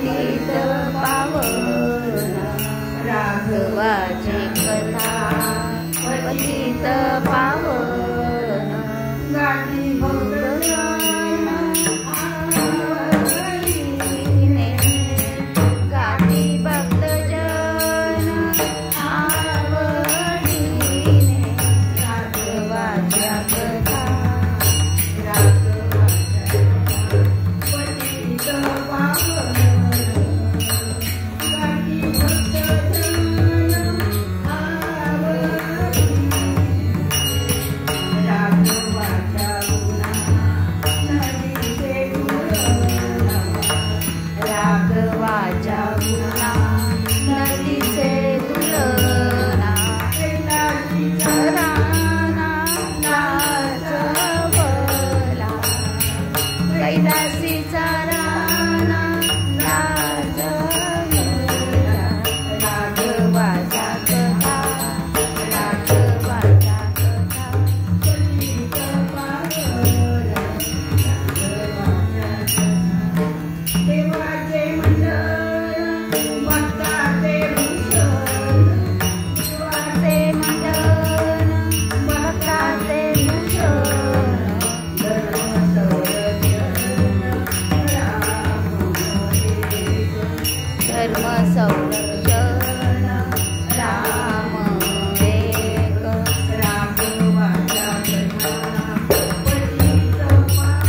पतित पावन राघवाची कथा पतित पावन गाठी भक्तजन आवडीने गाठी भक्तजन आवडीने राघवाच्या कथा पतित पावन गाठी भक्तजन राघवाच्या गुणा नदीचे तुलना राना नाचवला कैलासीचा राना नाचवला राघवाच्या कथा राघवाच्या कथा पतित पावन देवाचे मंडळ भक्ताचे भूषण देवाचे मंडळ भक्ताचे भूषण धर्म संरक्षण राम एक राघवाच्या कथा पतित पावन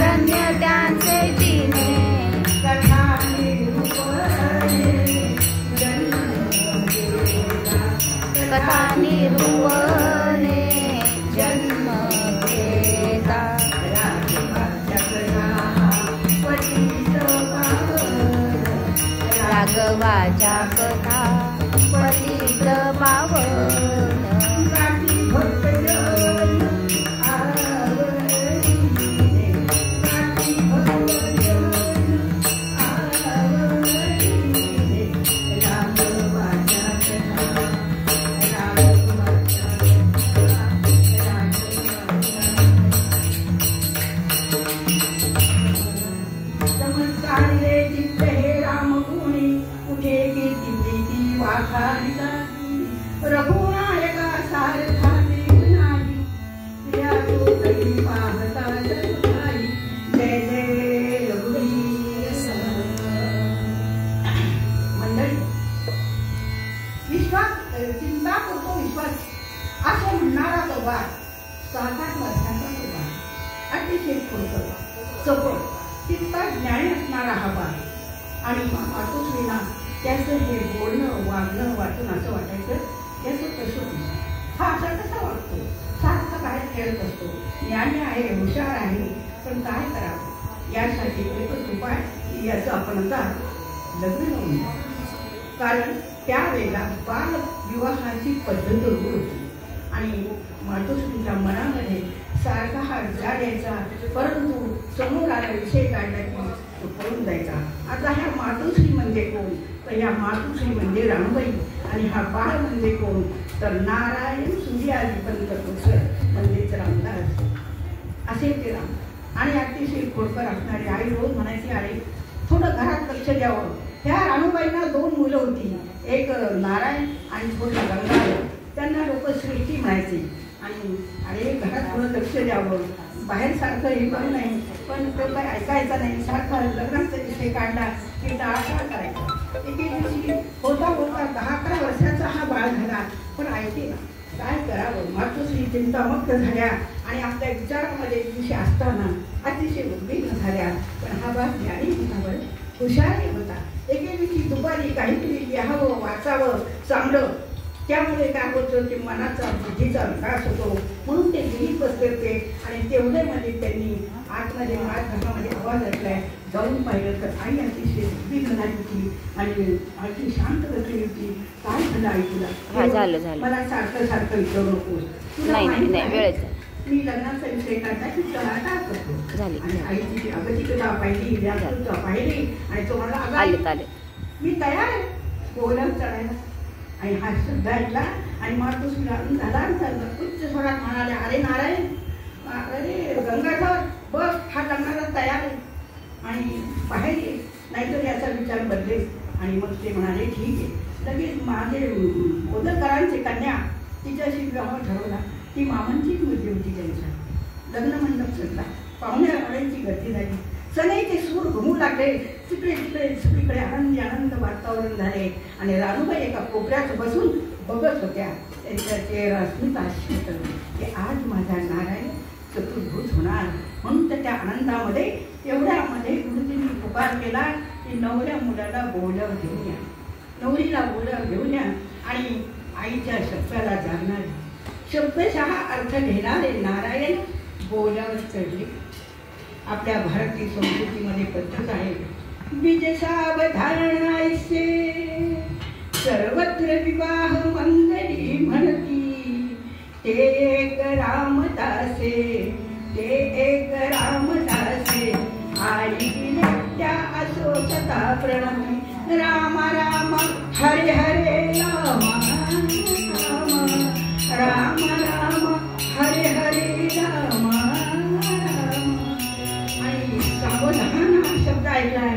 राघवाच्या कथा निरूपणे जन्म घेता राघवाच्या कथा पतित पावन गाठी भक्तजन आवडीने गाठी भक्तजन आवडीने राघवाच्या कथा चमत्कारे चित्त हे राम गुणी कुठे कीर्ती प्रीती वाखाणिताची रघुनायका सारखाची नाही प्रिया तो कधी पाहता जगताई जय जय रघुवीर मंडळी विश्वास चिंता करतो विश्वास असं म्हणणारा तो वाद 7-8 वर्षाचा तो वाद अतिशय खोडकर चपळ तितका ज्ञानी असणारा हा बाळ आणि मातोश्रीना त्याचं हे बोलणं वागणं वाचून असं वाटायचं त्याचं कसं होतं हा असा कसा वागतो सारखा बाहेर खेळत असतो ज्ञानी आहे हुशार आहे पण काय करावं यासाठी एकच उपाय की याचं आपण आता लग्न लावून कारण त्यावेळेला बाल विवाहाची पद्धत होती आणि मातोश्रीच्या मनामध्ये सारखा हा जाड यायचा परंतु समोर आला विषय काढला की तो पळून जायचा आता ह्या मातोश्री म्हणजे कोण तर ह्या मातोश्री म्हणजे रामबाई आणि हा बाळ म्हणजे कोण तर नारायण सूर्यादिपंत पुत्र म्हणजेच रामदास असे ते राम आणि अतिशय खोडकर असणारी आई रोज म्हणायची आई थोडं घरात लक्ष द्यावं ह्या रामबाईंना 2 मुलं होती एक नारायण आणि थोडं गंगाधर त्यांना लोक श्रीची म्हणायची आणि अरे घरात थोडं लक्ष द्यावं बाहेर सारखं हे करू नाही पण तो काय ऐकायचा नाही सारखा लग्नाचा विषय काढला की टाळाटाळ करायचा एके दिवशी होता 10-11 वर्षाचा हा बाळ झाला पण ऐके ना काय करावं मातोश्री चिंतामुक्त झाल्या आणि आपल्या विचारामध्ये दिवशी असताना अतिशय उद्विग्न झाल्या पण हा बाळ ज्ञानी होता हुशारही होता एके दिवशी दुपारी काहीतरी लिहावं वाचावं चांगलं त्यामुळे काय होतं की मनाचा बुद्धीचा विकास होतो म्हणून ते लिहित बसले होते आणि तेवढ्यामध्ये त्यांनी आतमध्ये घरामध्ये आवाज ऐकलाय जाऊन पाहिलं तर आई अतिशय उद्विग्न होती आणि अति शांत बसली होती काय झालं आई तुला मला सारखं विचारू नकोस नाही वेळेच मी लग्नाचा विषय काढता की टाळाटाळ करतो आणि आईची अगं तिकडे पाहिली पाहिली आणि तो मला आले मी तयार आहे बोगल्यावर चढायला. आणि हा शब्द ऐकला आणि मातूस झाला उच्च स्वरात म्हणाले, अरे नारायण, अरे गंगाधर बघ, हा लग्नाला तयार आहे आणि बाहेर ये, नाहीतर याचा विचार बदलेल. आणि मग ते म्हणाले ठीक आहे. लगेच माझे ओदरकरांची कन्या तिच्याशी विवाह ठरवला. ती मामांचीच मुलगी होती. त्यांचा लग्न मंडप सजला, पाहुण्याची गर्दी झाली, सनईचे सूर घुमू लागले. तिकडे तिकडे सगळीकडे आनंद वातावरण झाले. आणि रानूबाई एका कोपऱ्यात बसून बघत होत्या. त्यांच्या चेहरा स्मित आश्चित की आज माझा नारायण चतुर्भुज होणार. म्हणून त्या आनंदामध्ये एवढ्यामध्ये गुरुजींनी पुकार केला की नवऱ्या मुलाला बोल्यावर घेऊन या, नवरीला बोल्यावर घेऊन या. आणि आईच्या शब्दाला जागणारे, शब्दशः अर्थ घेणारे नारायण बोल्यावर चढले. आपल्या भारतीय संस्कृतीमध्ये पद्धत आहे, बीज सावधान ऐसे सर्वत्र विवाह मंगली म्हणती. ते एक रामदासे, ते एक रामदासे, आई त्या असो सदा प्रणमी. राम राम हरे हरे राम, राम राम हरे हरे राम. आणि सावधान हा शब्द ऐकलाय.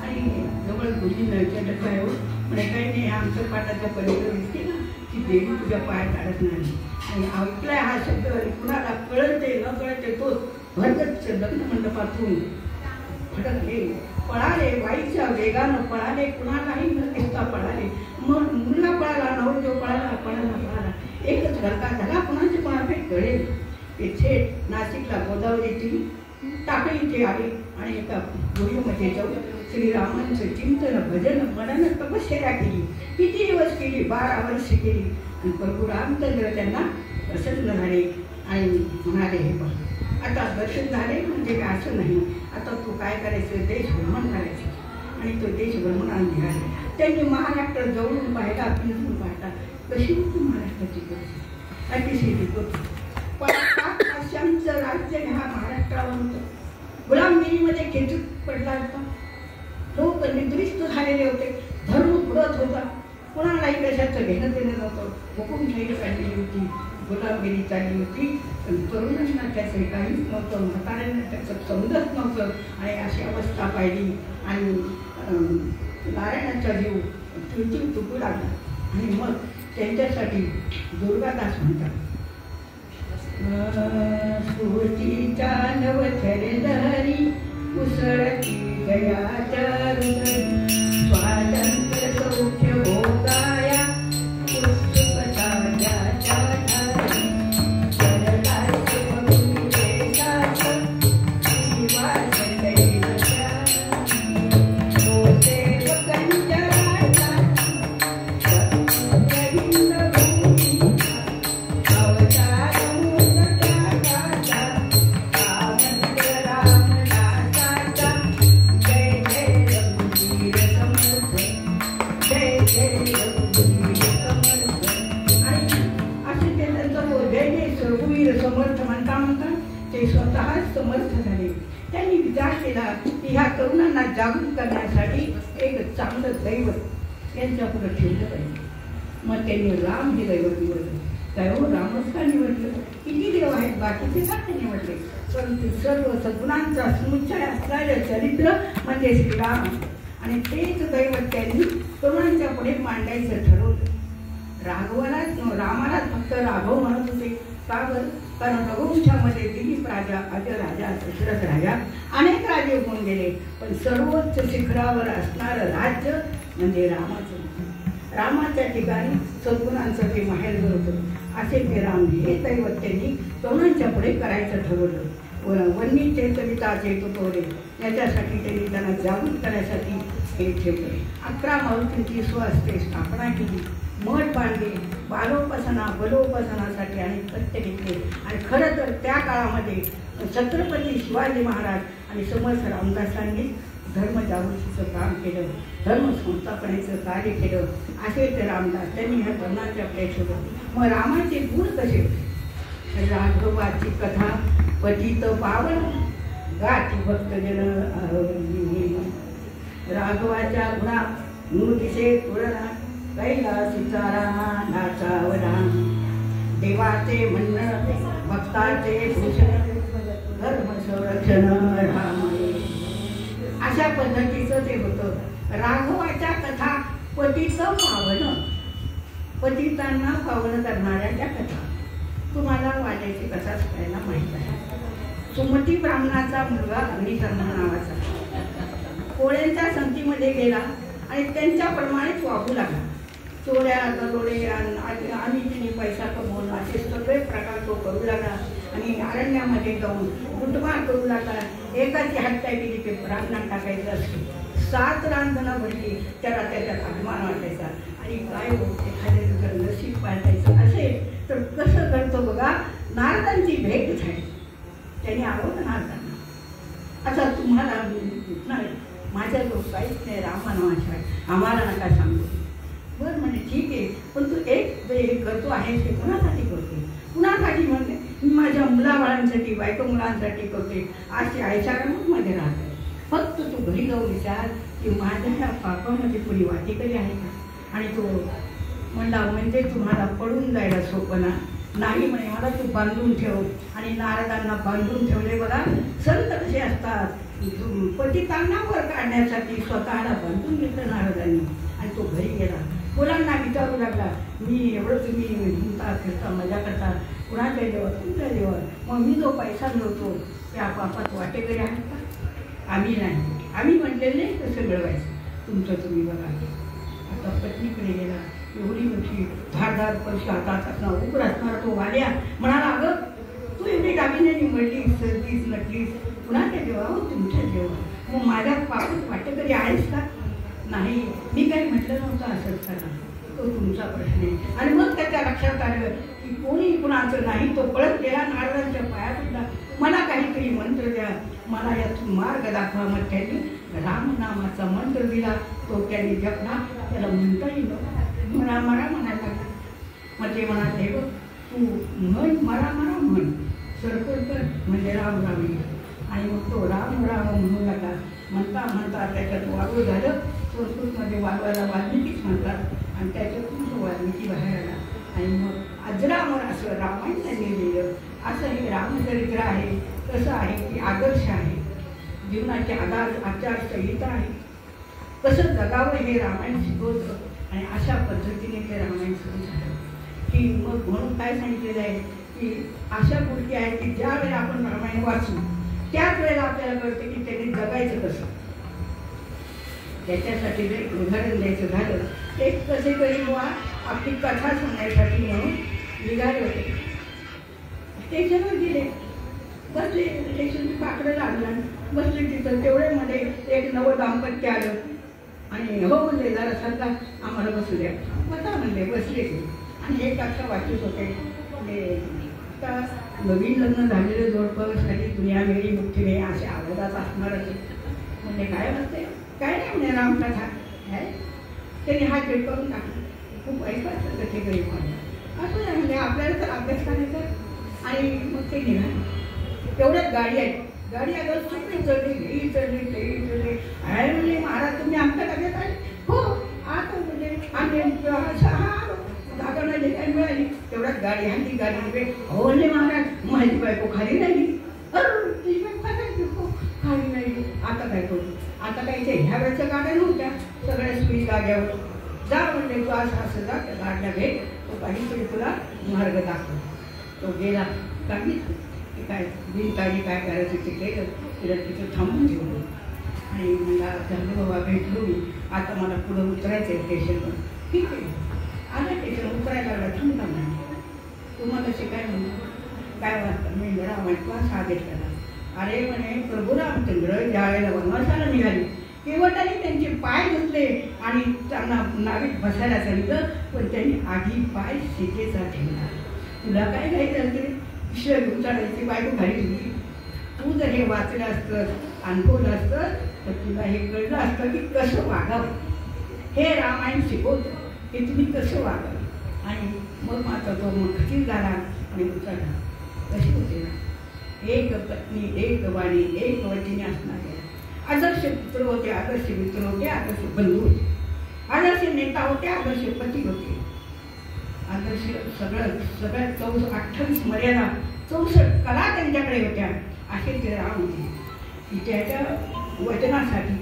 आणि जवळ गुरुजींना विचारलं काय हो, म्हणजे काही नाही, आमचं पाठाच्या पलीकडे दिसते ना की देवी तुझ्या पायात अडत नाही. आणि ऐकलाय हा शब्द, कुणाला कळते न कळते तो भरगत लग्न मंडपातून भडकले, पळाले, वाईच्या वेगानं पळाले, कुणालाही न दिसता पळाले. मग मुलगा पळाला, नवरदेव पळाला, पळाला. एकच घरका झाला, कुणाचे कोणाकडे कळेल. ते थेट नाशिकला गोदावरीतील टाकळी ते आले. आणि एका गुरुमध्ये जाऊन श्रीरामांचं चिंतन, भजन, मनन, तपश्चर्या केली. किती दिवस केली? 12 वर्ष केली. आणि प्रभू रामचंद्र त्यांना प्रसन्न झाले आणि म्हणाले, हे बघ, आता दर्शन झाले म्हणजे काय असं नाही, आता तू काय करायचं, देश भ्रमण करायचं. आणि तो देश भ्रमणाला निघाले. त्यांनी महाराष्ट्र जवळून पाहिला, पिंजून पाहिला. कशी होती महाराष्ट्राची गोष्ट, अतिशय गोष्ट. 5 वर्षांचं राज्य ह्या महाराष्ट्रावर होतं. गुलामगिरीमध्ये खेचून पडला होता. लोक निद्रिस्त झालेले होते. धर्म बुडत होता. कोणालाही कशाचं घेणं देणं नव्हतं. हुकुमशाही चालली होती, गुलामगिरी चालली होती. पण तरुणांना त्याचं काहीच नव्हतं, म्हाताऱ्यांना त्याचं समजत नव्हतं. आणि अशी अवस्था पाहिली. आणि नारायणाचा जीव चिडचिड तुटू लागला. आणि मग त्यांच्यासाठी दुर्गादास म्हणतात, स्फूर्तीचा नवथरधारी उसळती गयाच्या हृदय, स्वातंत्र्य सौख्य भोगाया उत्सुकता ज्याच्या ठाई. जरदास्य बघून देशाचं निवास दैवत्या, होते वकंच्या राजाची हिंद भूमीचा अवतार मूलत्यागाचा, आनंद रामदासाचा. जय जय रघुवीर समर्थ, जय जय रघुवीर समर्थ. आणि असे ते त्यांचं जय जय रघुवीर समर्थ म्हणता म्हणता ते स्वतःच समर्थ झाले. त्यांनी विचार केला की ह्या तरुणांना जागृत करण्यासाठी एक चांगलं दैवत यांच्या पुढे ठेवलं पाहिजे. मग त्यांनी राम हे दैवत निवडलं. काय हो, रामच का निवडलं? किती देव आहेत, बाकीचे का निवडले? परंतु सर्व सद्गुणांचा समुच्चय असणारे चरित्र म्हणजे श्रीराम. आणि तेच दैवत त्यांनी तरुणांच्या पुढे मांडायचं ठरवलं. रामालाच फक्त राघव म्हणत होते. का बरं? कारण रघुवंशामध्ये दिलीप राजा, अजय राजा, दशरथ राजा अनेक राजे होऊन गेले. पण सर्वोच्च शिखरावर असणारं राज्य म्हणजे रामाचं. रामाच्या ठिकाणी सद्गुणांचं ते माहेरघर होतं. असे ते राम हे दैवत त्यांनी तरुणांच्या पुढे करायचं ठरवलं. वन्नी चेतविता चेतुतोरे याच्यासाठी त्यांनी त्यांना जागृत करण्यासाठी हे ठेवले. 11 मारुतींची स्वहस्ते स्थापना केली, मठ बांधले, बालोपासना बलोपासनासाठी अनेक सत्य घेतले. आणि खरं तर त्या काळामध्ये छत्रपती शिवाजी महाराज आणि समर्थ रामदासांनी धर्मजागृतीचं काम केलं, धर्म संस्थापनेचं कार्य केलं. असे ते रामदास त्यांनी ह्या धर्माच्या ठेवलं. मग रामाचे गुण कसे? राघवाची कथा पतित पावन गाठी भक्तजन. राघवाच्या गुणा मूर्तीचे तुळना कैलासीचा नाचावला देवाचे म्हणणं भक्ताचे भूषण धर्म संरक्षण राम. अशा पद्धतीचं ते होतं. राघवाच्या कथा पतितं पावन, पतितांना पावन करणाऱ्या त्या कथा. तुम्हाला वाल्याची कथा शिकायला माहित आहे. सुमती ब्राह्मणाचा मुलगा अग्निशर्मा नावाचा कोळ्यांच्या संगतीमध्ये गेला आणि त्यांच्याप्रमाणेच वाहू लागला. चोऱ्या दरोडे आणि तिने पैसा कमवला असे सगळे प्रकार तो करू लागला आणि अरण्यामध्ये जाऊन लुटमार करू लागला. एकाची हत्या केली ते ब्राह्मणात टाकायचं असते. 7 रांधणं भरली त्याला त्याच्यात अभिमान वाटायचा. आणि काय एखाद्याचं जर नशीब पाठायचं असेल तर कसं करतो बघा. नारदांची भेट झाली. त्यांनी आवडलं नारदांना. आता तुम्हाला माझ्या जो काहीच नाही रामानावाशिवाय आम्हाला नका सांगू. बरं म्हणजे ठीक आहे, पण तू एक जे करतो आहेस ते कुणासाठी करते? कुणासाठी म्हणते? मी माझ्या मुलाबाळांसाठी बायको मुलांसाठी करते. आज आयशारामच मध्ये राहते. फक्त तू घरी जाऊन विचार की माझ्या ह्या पापामध्ये कोणी वाटेकरी आहे का? आणि तो म्हणला म्हणजे तुम्हाला पडून जायला सोपं नाही म्हणे. मला तू बांधून ठेव. आणि नारदांना बांधून ठेवले. बघा संत कसे असतात, पतितांना वर काढण्यासाठी स्वतःला बांधून घेतलं नारदांनी. आणि तो घरी गेला. मुलांना विचारू लागला, मी एवढं तुम्ही घुमता फिरता मजा करता कुणाच्या देवा? तुमच्या देवा. मग मी जो पैसा मिळवतो त्या पापात वाटेकरी आहेत का? आम्ही नाही. आम्ही म्हटलेलं नाही कसं मिळवायचं, तुमचं तुम्ही बघा. आता पत्नीकडे गेला. एवढी मोठी धारदार पैसे हातात असणार उभं असणारा तो वाल्या म्हणाला, अगं तू एवढी दागिने निवडलीस, सरतीस, नटलीस, कुणाच्या देवा? हो तुमच्या देवा. मग माझ्या पापात वाटेकरी आहेस का? नाही, मी काही म्हटलं नव्हतं असंच करा, तो तुमचा प्रश्न आहे. आणि मग त्याच्या लक्षात आलं की कोणी कुणाचं नाही. तो पळत गेला नारदांच्या पाया पडला. मला काहीतरी मंत्र द्या, मला यातून मार्ग दाखवा. मग त्यांनी रामनामाचा मंत्र दिला. तो त्यांनी जपला. त्याला म्हणता येईल मरा मरा म्हणायला लागला. मग ते म्हणाले, बघ तू म्हण मरा मरा म्हण, सरकल कर म्हणजे राम राम. आणि मग तो राम राम म्हणू लागला. म्हणता म्हणता त्याच्यात वाळू झालं. संस्कृतमध्ये वाळवायला वाल्मिकीच म्हणतात. आणि त्याच्यातून तो वाल्मिकी बाहेर आला. आणि मग अजरामर असं रामायण त्यांनी लिहिलं. असं हे रामचरित्र आहे. कसं आहे की आदर्श आहे, जीवनाची आचारसंहिता आहे. कसं जगावं हे रामायण शिकवतं. आणि अशा पद्धतीने ते रामायण सुरू झालं. की मग म्हणून काय सांगितलेलं आहे की अशा गोष्टी आहेत की ज्या वेळेला आपण रामायण वाचू त्याच वेळेला आपल्याला कळतं की त्यांनी जगायचं कसं. त्याच्यासाठी जर उदाहरण द्यायचं झालं, एक कसे तरी बुवा आपली कथा सांगण्यासाठी म्हणून निघाले होते. स्टेशनवर गेले, बसले. स्टेशनची पाकडं लागलं, बसले तिथं. तेवढ्यामध्ये एक नवं दाम्पत्य आलं. आणि हो म्हणले, जरा सरका आम्हाला बसू द्या. बसा म्हणले. बसले. आणि एक कथा वाचत होते. आता नवीन लग्न झालेलं जोडपं सारी दुनिया मेरी मुक्ती नाही असे आवाजात असणारच. म्हणजे काय म्हणते, काय नाही म्हणे रामकथा आहे. त्यांनी हा खेळ करून टाकला. खूप ऐकायचं कथे गरीब म्हणून असं नाही. म्हणजे आपल्याला तर अभ्यास करायचा. आणि मग ते निघाले. एवढ्याच गाडी आहे. गाडी अगं सगळी चढली, ही चढली, तेही चढली. आहे म्हणजे महाराज तुम्ही आमच्या डब्यात आले? हो आता म्हणजे आम्ही जागा नाही काय मिळाली. तेवढ्यात गाडी आहे. ती गाडी हो म्हणले महाराज माझी बायको खाली राहिली. ती बायको खाली राहिली. आता काय करू? आता काय ते ह्या वेळेच्या गाड्या नव्हत्या, सगळ्या सुई जाग्यावर. जा म्हणले तू असं असं जा, त्या गाड्या भेट, तो काहीतरी तुला मार्ग दाखव. तो गेला. काहीच काय बिनकाळजी काय करायचं ते केलं. तिला तिथं थांबून ठेवलं. आणि मला झालं बाबा भेटलो मी, आता मला पुढं उतरायचं आहे स्टेशनवर. ठीक आहे. आला स्टेशन उतरायला लागला. थांबला म्हणजे तुम्हाला कसे काय म्हणतो काय वाटतं? मी रामायण हा घेतला. अरे म्हणे प्रभू रामचंद्र ज्या वेळेला वनवासाला निघाले केवटाने त्यांचे पाय धुतले आणि त्यांना नावीत बसायला सांगितलं. पण त्यांनी आधी पाय सीतेचा ठेवला. तुला काय घ्यायचं असेल? ईश्वर घेऊन चालायची बायको घाली तुझी. तू जर हे वाचलं असतं, अनुभवलं असतं तर तुला हे कळलं असतं की कसं वागावं. हे रामायण शिकवतं की तुम्ही कसं वागावं. आणि मग मात्र तो मग खचीत झाला आणि उचलला. कशी होते ना, एक पत्नी एक वाणी एक वचने असणारे आदर्श पुत्र होते, आदर्श मित्र होते, आदर्श बंधू होते. आदर्श नेता होते, आदर्श पती होते, आदर्श सगळ्यात 28 मर्यादा 64 कला त्यांच्याकडे होत्या. असे ते राम होते की त्याच्या वचनासाठी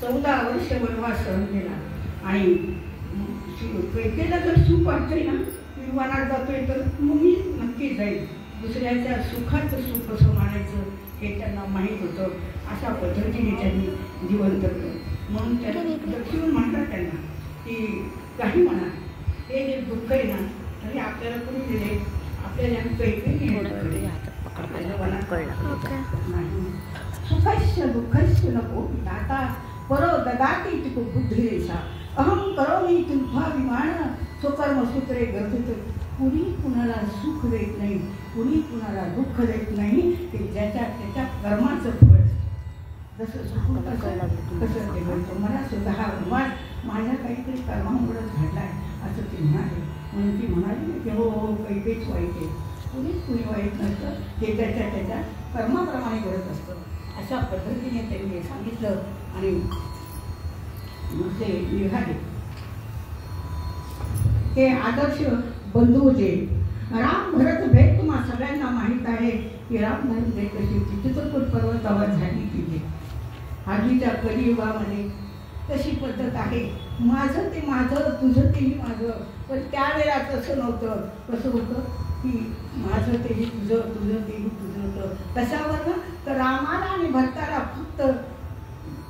14 वर्ष वनवास सहन केला. आणि कैकेला जर सुख वाटतंय ना, मी वनात जातोय तर मग मी नक्की जाईल. दुसऱ्याच्या सुखाचं सुख कसं मानायचं हे त्यांना माहीत होतं. अशा पद्धतीने त्यांनी जीवन जगलं. म्हणून त्यांना लक्ष्मण म्हणतात त्यांना की काही म्हणा, हे जे दुःख आहे ना तरी आपल्याला कोणी दिले, आपल्याला कैकेयी सुखस्य दुःखस्य नको दाता परो ददाति तिको बुद्धिरेषा अहम करोमि तुल्पाभिमान स्वकर्मसूत्रे गर्भित. कुणी कुणाला सुख देत नाही, कुणी कुणाला दुःख देत नाही. की त्याच्या कर्माचं फळ जसं सुख तसं ते म्हणतो. मला सुद्धा हा उन्माद माझ्या काहीतरी कर्मामुळे घडलाय असं ते म्हणाले. म्हणून ती म्हणाली की हो हो कैकेच वाईट आहे, कुणी वाईट नसतं, हे त्याच्या कर्माप्रमाणे करत असतं. अशा पद्धतीने त्यांनी सांगितलं आणि मग ते निघाले. हे आदर्श बंधू होते. राम भरत भेट तुम्हा सगळ्यांना माहीत आहे की राम भरत भेट कशी होती. चित्रकूट पर्वतावर झाली तिथे आधीच्या कलियुगामध्ये तशी पद्धत आहे. माझं ते माझं, तुझं तेही माझं. पण त्यावेळेला तसं नव्हतं. कसं होतं की माझं तेही तुझं, तुझं तेही तुझं होतं. तशावर ना तर रामाला आणि भरताला फक्त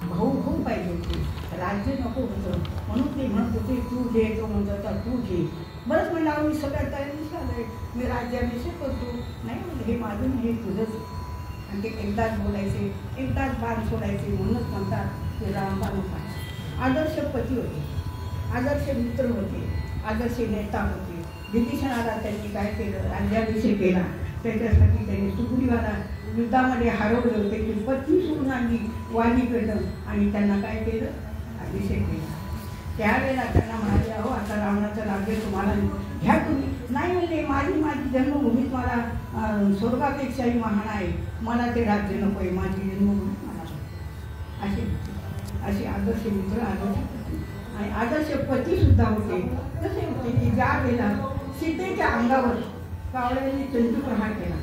भाऊ भाऊ पाहिजे होते, राज्य नको होतं. म्हणून ते म्हणत होते तू घे, तो म्हणत होता तू घे. बरंच म्हणलं मी सगळ्यात तयारी झालंय, मी राज्याभिषेक करतो. नाही म्हणलं हे माझं नाही, हे तुझंच. आणि ते एकदाच बोलायचे, एकदाच बाण सोडायचे. म्हणूनच म्हणतात ते रामबाण होता. आदर्श पती होते, आदर्श मित्र होते, आदर्श नेता होते. विभीषणाला त्यांनी काय केलं, राज्याभिषेक केला. त्याच्यासाठी त्यांनी सुग्रीवाला युद्धामध्ये हरवलं होते की पत्नी सोडून आणली वालीकडं आणि त्यांना काय केलं, अभिषेक केला. त्यावेळेला त्यांना म्हणाले अहो आता रावणाचं राज्य तुम्हाला घ्या तुम्ही. नाही म्हणजे माझी जन्मभूमी मला स्वर्गापेक्षाही महान आहे, मला ते राज्य नको आहे, माझी जन्मभूमी मला. असे आदर्श मित्र, आदर्श पती आणि आदर्श पती सुद्धा होते. कसे होते की ज्या वेळेला सीतेच्या अंगावर कावळ्याने चंद्रप्रहार केला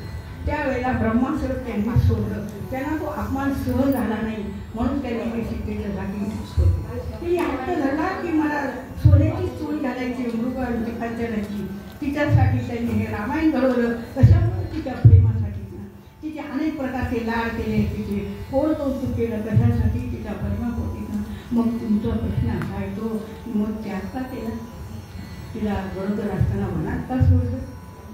त्यावेळेला ब्रह्मास्त्र त्यांनी सोडलं. त्यांना तो अपमान सहन झाला नाही म्हणून त्यांनी सीतेच्या जागी तिने हट्ट धरला की मला सोन्याची चूल घालायची मृग कांचनाची. तिच्यासाठी त्यांनी हे रामायण घडवलं. कशामुळे तिच्या प्रेमासाठी ना, तिचे अनेक प्रकारचे लाड केले, तिचे कोण कौतुक केलं, कशासाठी तिच्या प्रेमापोटी ना. मग तुमचा प्रश्न असा आहे तो मग त्याग का केला, तिला बरोबर असताना मनात का सोडलं.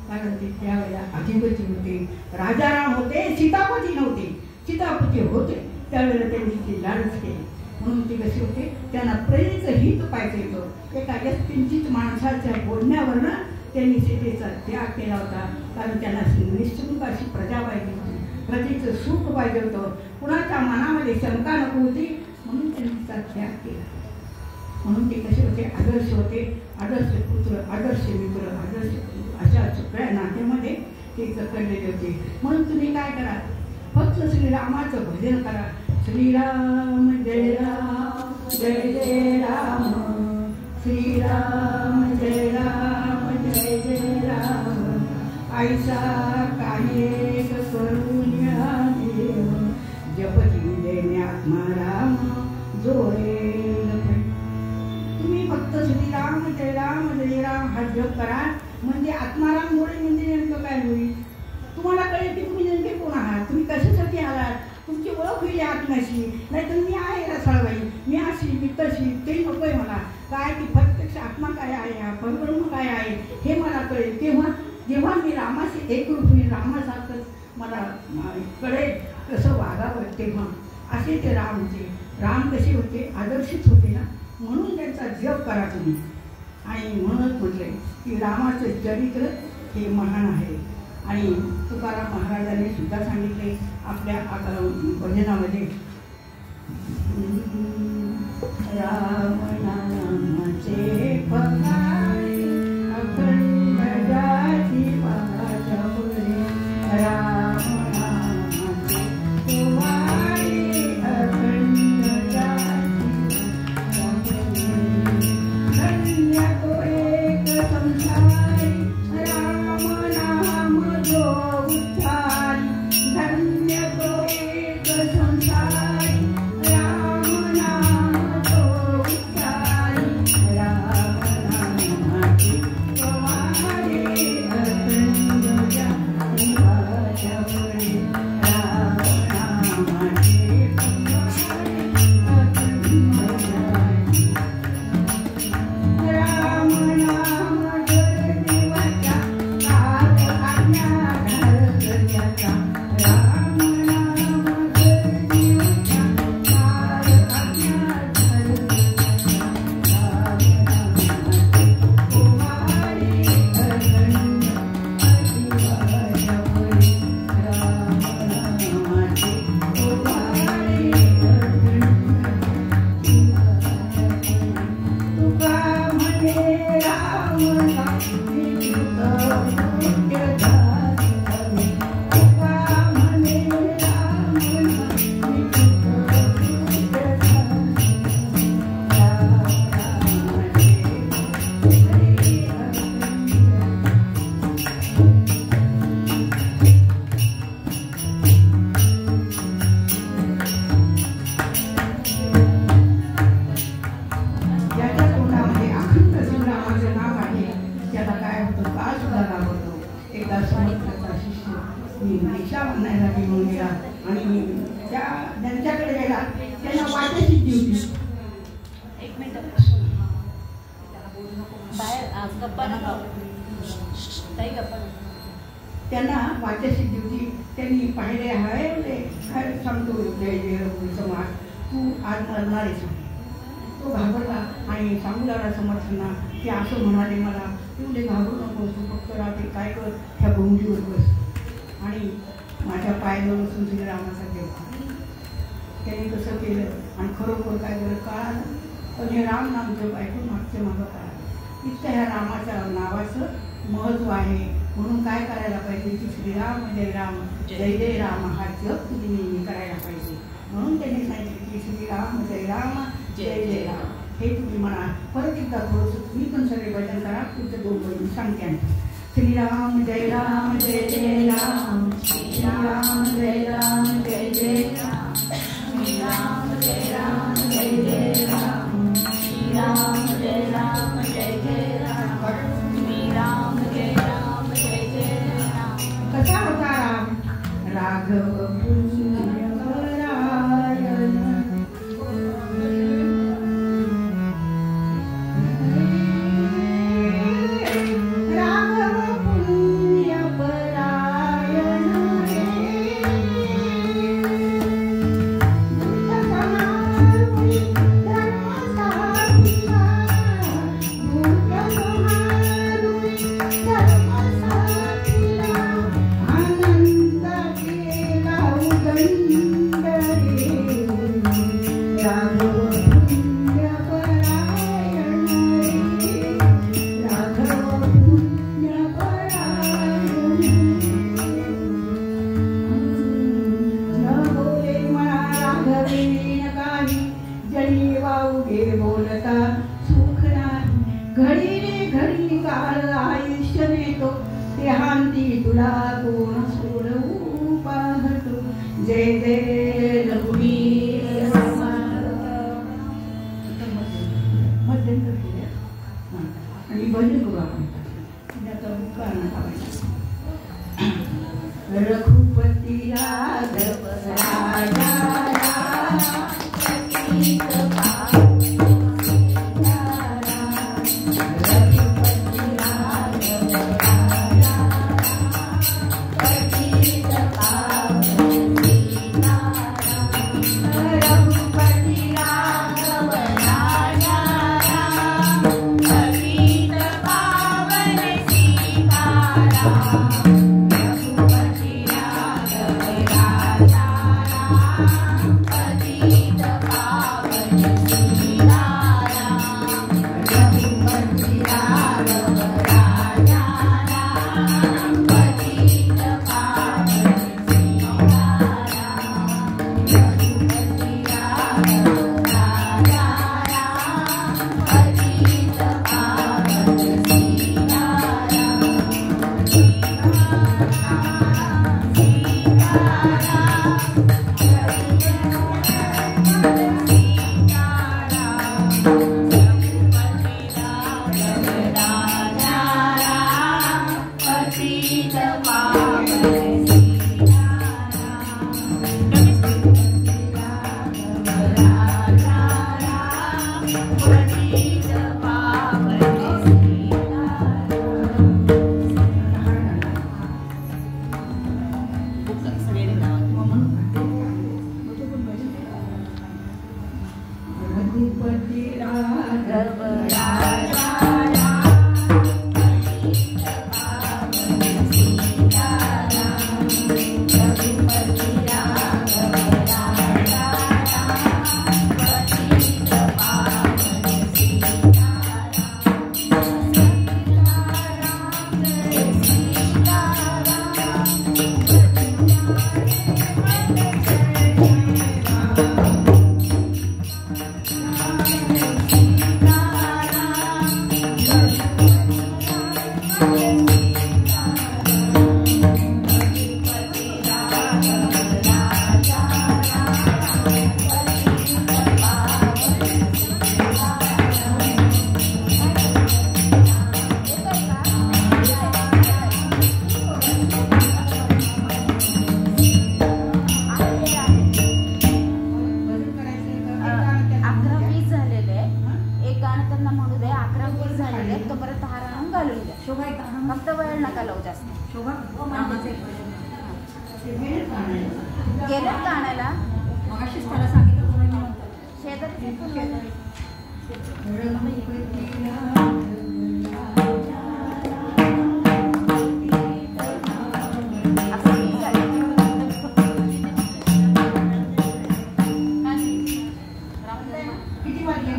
कारण ते त्यावेळेला अधिपती होते, राजाराम होते, सीतापती नव्हते. सीतापती होते त्यावेळेला त्यांनी ते लाडच केले. म्हणून ते कसे होते, त्यांना प्रजेचं हित पाहिजे होतं. एका किंचित माणसाच्या बोलण्यावरनं त्यांनी सीतेचा त्याग केला होता. कारण त्यांना निश्चित अशी प्रजा पाहिजे होती, प्रजेचं सुख पाहिजे होतं, कुणाच्या मनामध्ये शंका नको होती. म्हणून त्यांनी तिचा त्याग केला. म्हणून ते कसे होते, आदर्श होते, आदर्श पुत्र, आदर्श मित्र, आदर्श अशा सगळ्या नात्यामध्ये ते जगलेले होते. म्हणून तुम्ही काय करा, फक्त श्रीरामाचं भजन करा. श्रीराम जय राम जय जय राम, श्रीराम जय राम जय जय राम. ऐसा काही करून देव जपती देण्यात्मा राम जोडेल. तुम्ही फक्त श्रीराम जय राम हा जप करा. म्हणजे आत्माराम मोरे म्हणजे नेमकं काय होईल, तुम्हाला कळेल की तुम्ही नेमके कोण आहात, तुम्ही कशासाठी आलात, तुमची ओळख होईल आत्म्याशी. नाहीतर मी आहे रसाळबाई, मी अशी मी तशी, ते नको आहे मला. काय की प्रत्यक्ष आत्मा काय आहे, हा परब्रह्म काय आहे हे मला कळेल. जेव्हा मी रामाशी एकरूप होईल, रामासारखंच मला कळेल कसं वागावं. तेव्हा असे ते राम होते. राम कसे होते, आदर्शित होते ना. म्हणून त्यांचा जप करा तुम्ही. आणि म्हणूनच म्हटले की रामाचं चरित्र हे महान आहे. आणि तुकाराम महाराजांनी सुद्धा सांगितले आपल्या भजनामध्ये, राम नामाचे पगारे अखंड जाती पाजवले, राम नामाचे पगारे अखंड जाती पाजवले. त्यांच्याकडे गेला त्यांना वाटेची होती. एक मिनिट बाहेर गप्पा नका काही गप्पा त्यांना वाटेची होती. त्यांनी पाहिले आहे काय सांगतो जय जय समाज तू आज मरणार आहेस. तो घाबरला आणि सांगू लागला समर्थांना की असं म्हणाले मला एवढे घाबरू नको तू फक्त राहते काय कर ह्या भोंगीवर बस आणि माझ्या पायावर बसून श्रीरामाचा देव. त्याने तसं केलं आणि खरोखर काय झालं कळालं. पण हे राम नाम जप ऐकून मागच्या मागं कळालं इतकं ह्या रामाच्या नावाचं महत्त्व आहे. म्हणून काय करायला पाहिजे की श्रीराम जय राम जय जय राम हा जप तुम्ही नेहमी करायला पाहिजे. म्हणून त्यांनी सांगितलं की श्रीराम जय राम जय जय राम हे तुम्ही म्हणा. परत एकदा थोडंसं तुम्ही पण सगळे भजन करा. पुढचे 2 बहिणी सांगते. श्रीराम जय राम जय जय राम श्रीराम जय राम जय जय राम श्रीराम जय राम जय जय राम श्रीराम जय राम जय जय राम श्रीराम जय राम जय जय राम. कसा होता राम? राघव Raghupathi Raghavana शोभा एक गाणं फक्त वेळ नका लावू जास्त. शोभा रामाचं एक भजन. गेलं गाण्याला मगाशीच त्याला सांगितलं तुम्ही मी म्हणतो शेजारी किती वाजले?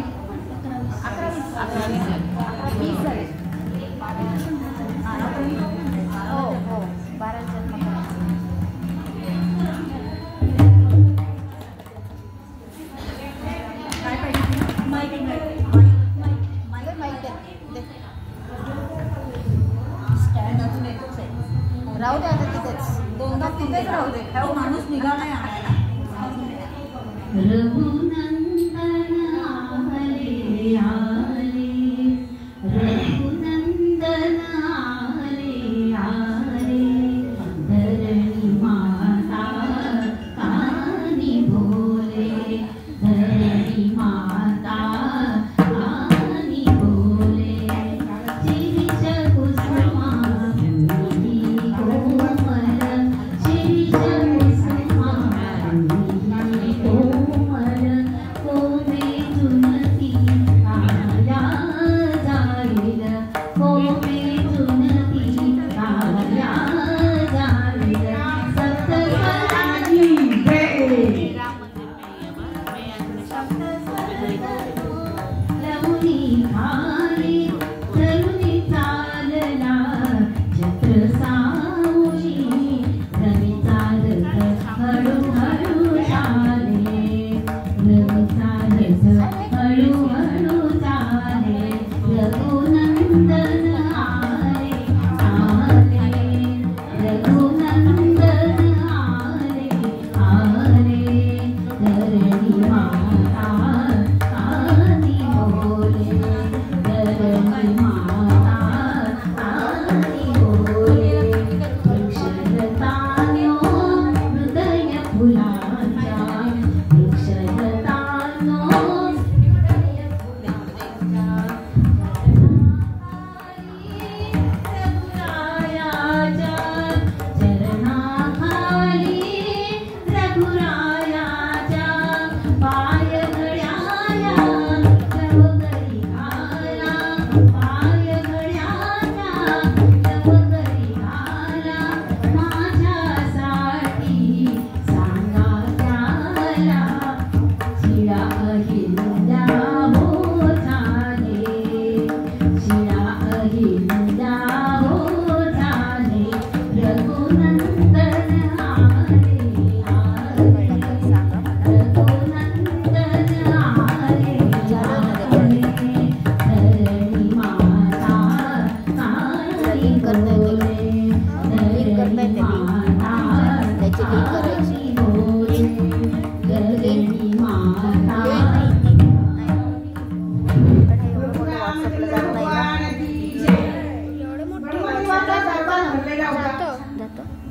11:20 झाले. हो हो 12 काय पाहिजे माहिती स्टँड अजून येतोच आहे. राहू दे आता तिथेच. दोनदा तिथेच राहू दे. हो माणूस निघालाय आणायला.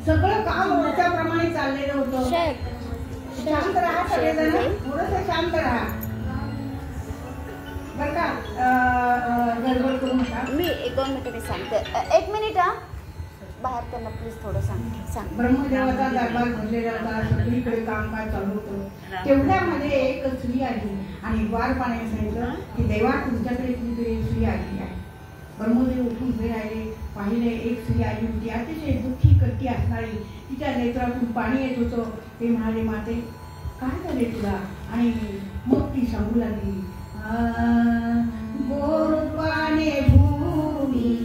सगळं काम मोठ्याप्रमाणे चाललेलं होतं. शांत राहा सगळेजण, थोडंसं शांत राहा बरं का. गडबड करू नका. मी 1-2 मिनिटं मी सांगते. 1 मिनिट हा. बाहेर त्यांना प्लीज थोडं सांग. ब्रह्मदेवाचा दरबार भरलेला होता. सगळीकडे कामकाज चालू होतं. तेवढ्यामध्ये एक स्त्री आली आणि द्वारपालाने सांगितलं की देवा तुमच्याकडे कुठे स्त्री आली आहे. ब्रह्मदेव उठून उभे राहिले. पाहिले एक स्त्री आली होती अतिशय दुःखी कट्टी असणारी. तिच्या नेत्रातून पाणी येत होतं. ते म्हणाले माते काय झाले तुला. आणि मग ती सांगू लागली गोपाने भूमी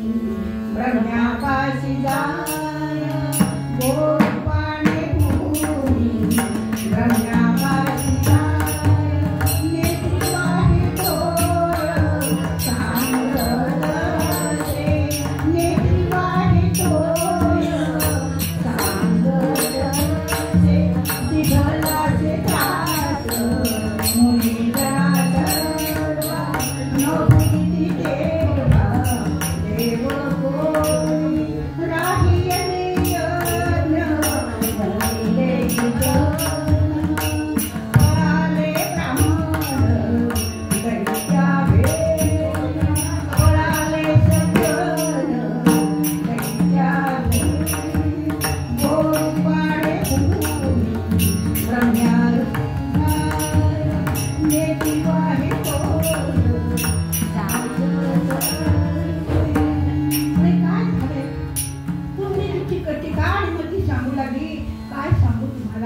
ब्रह्म्यापाशी जाय. गोपाने भूमी ब्रह्म्यापाशी जाय. नेत्रीवाहे तोर सांगत असे. नेत्रीवाहे तोर सांगत असे. विठ्ठलाचे त्रास मुली जरा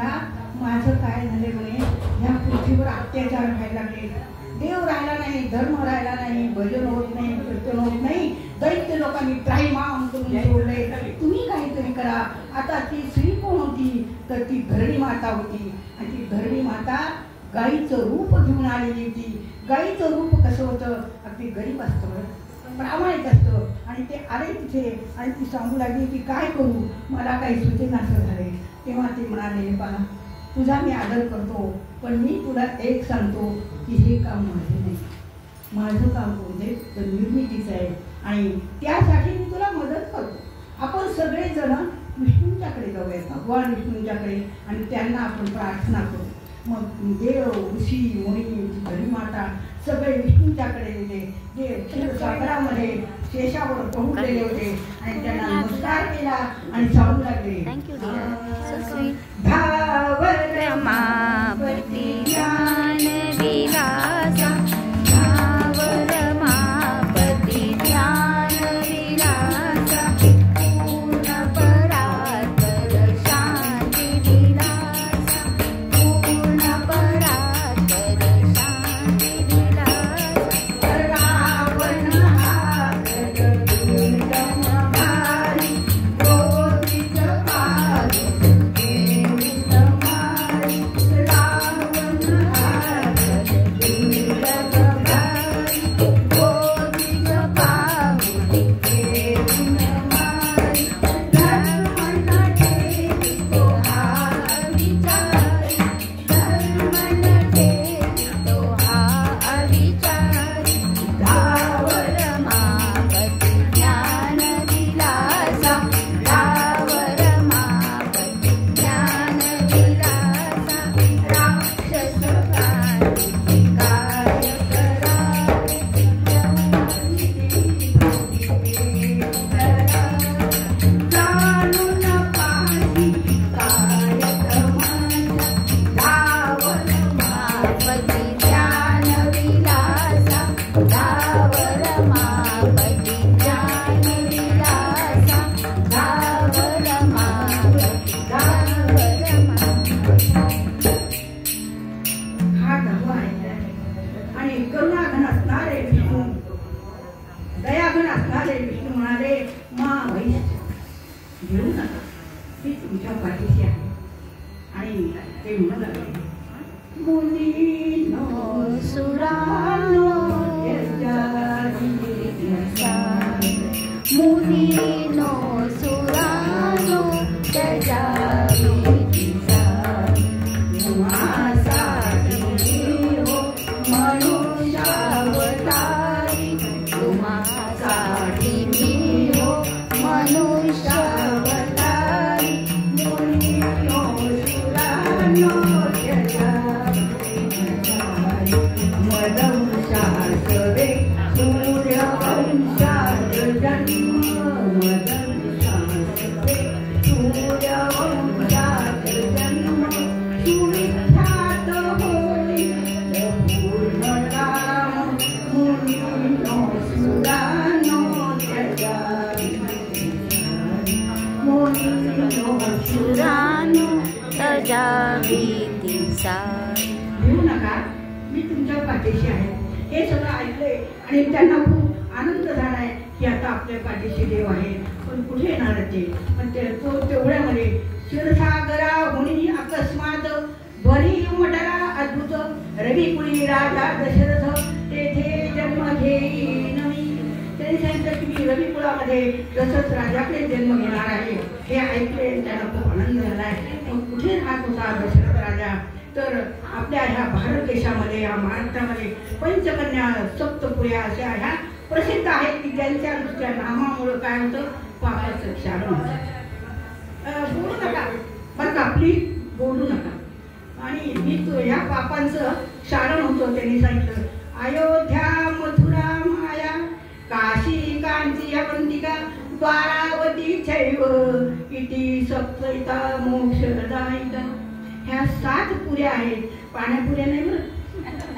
सांगा माझं काय झाले म्हणे, ह्या पृथ्वीवर अत्याचार व्हायला लागले, देव राहिला नाही, धर्म राहिला नाही, भजन होत नाही, कीर्तन होत नाही, दैत्य लोकांनी त्राईमाम करून सोडले, तुम्ही काहीतरी करा. आता ती स्त्री कोण होती तर ती धरणी माता होती. आणि ती धरणी माता गाईचं रूप घेऊन आलेली होती. गाईचं रूप कसं होतं, अगदी गरीब असतं, प्रामाणिक असतं. आणि ते आले तिथे आणि ती सांगू लागली की काय करू, मला काही सुचेना असं झाले. तेव्हा ते म्हणाले, बाळा तुझा मी आदर करतो, पण मी तुला एक सांगतो की हे काम माझे नाही, माझं काम कोणते तर निर्मितीचं आहे आणि त्यासाठी मी तुला मदत करतो. आपण सगळेजण विष्णूंच्याकडे जाऊया, भगवान विष्णूंच्याकडे, आणि त्यांना आपण प्रार्थना करू. मग देव, ऋषी, मुनी, धरी माता सगळे विष्णूंच्याकडे गेले. जे क्षीरसागरामध्ये शेषावर पहुडलेले होते आणि त्यांना नमस्कार केला आणि सांगू लागले, धावर रमापती ज्ञान विलासा, धावर रमापती ज्ञान विलासा, पूर्ण परात्पर शांती विलासा, पूर्ण परात्पर शांती विलासा, रावण हा दुर्गम भारी, गोपीच पारी घेऊ नका, मी तुमच्या पाठीशी आहे. हे सगळं ऐकलंय आणि त्यांना खूप आनंद झालाय की आता आपल्या पाठीशी देव आहे. पण कुठे येणार ते, पण तो तेवढ्यामध्ये क्षीरसागरा मुनी अकस्मात ध्वनी उमटला अद्भुत, रवी कुळी राजा दशरथ तेथे जन्म घेईन मी. त्यांनी सांगितलं की मी रवी कुळामध्ये दशरथ राजाकडे जन्म घेणार आहे. हे ऐकले त्यांना खूप आनंद झालाय. मग कुठे राहत होता दशरथ राजा, तर आपल्या ह्या भारत देशामध्ये, या महाराष्ट्रामध्ये पंचकन्या सप्तपुऱ्या अशा ह्या प्रसिद्ध आहेत की ज्यांच्या नुसत्या नामामुळं काय होतं, पापाचं क्षारण होतं. बोलू नका बरं का, प्लीज बोलू नका. आणि मी ह्या पापांचं क्षारण होतं. त्यांनी सांगितलं, अयोध्या मथुरा माया काशी कांची अवंतिका द्वारावती छैव इति सप्तैता मोक्षदायिका. ह्या 7 पुऱ्या आहेत, पाण्यापुऱ्या नाही बरं,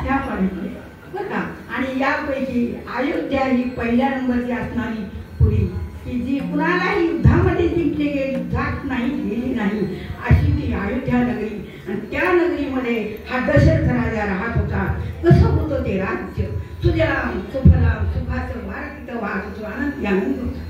ह्या पाण्यापुऱ्या बरं का. आणि यापैकी अयोध्या ही पहिल्या नंबरची असणारी पुरी की जी कुणालाही युद्धामध्ये जिंकली गेली, युद्धात नाही गेली नाही अशी ती अयोध्या नगरी. आणि त्या नगरीमध्ये हा दशरथ राजा राहत होता. कसं होतं ते राज्य? सुजलाम सुफलाम, सुखाचं वार तिथं वाहत होतं, आनंद होता.